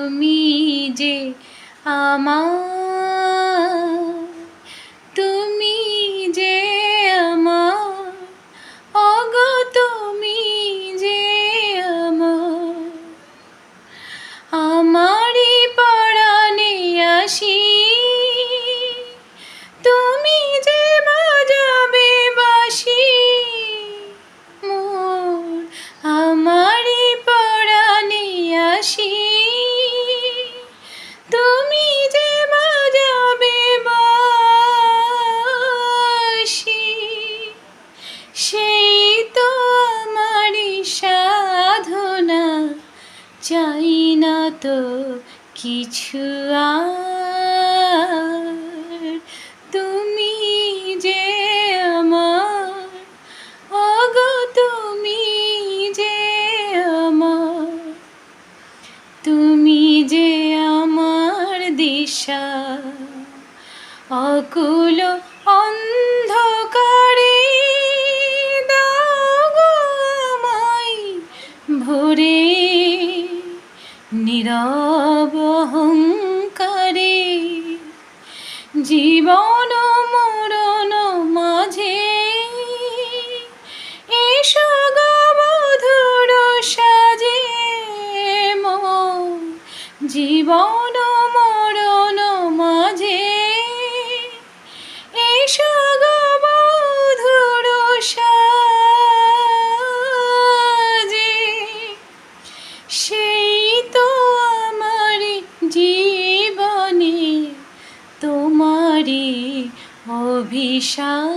তুমি যে আমার, তুমি যে আমার, ওগো তুমি যে আমার, আমারই পরাণে আসি তুমি যে বাজাবে বাঁশি মোর, আমারই পরাণে আসি তুমি যে বাজাবে বাঁশি, সেই তো আমারই সাধনা, চাই না তো কিছু আর, তুমি যে আমার, ওগো তুমি যে আমার, তুমি যে আমার দিশা অকুল অন্ধকারে, দাও গো আমায় ভরে নীরব অহংকারে, জীবন মরণ মাঝে এসো গো মধুর সাজে মোর, জীবন মরণ মাঝে এসো গো মধুর সাজে, সেই তো আমার জীবনে তোমারই অভিশাপ।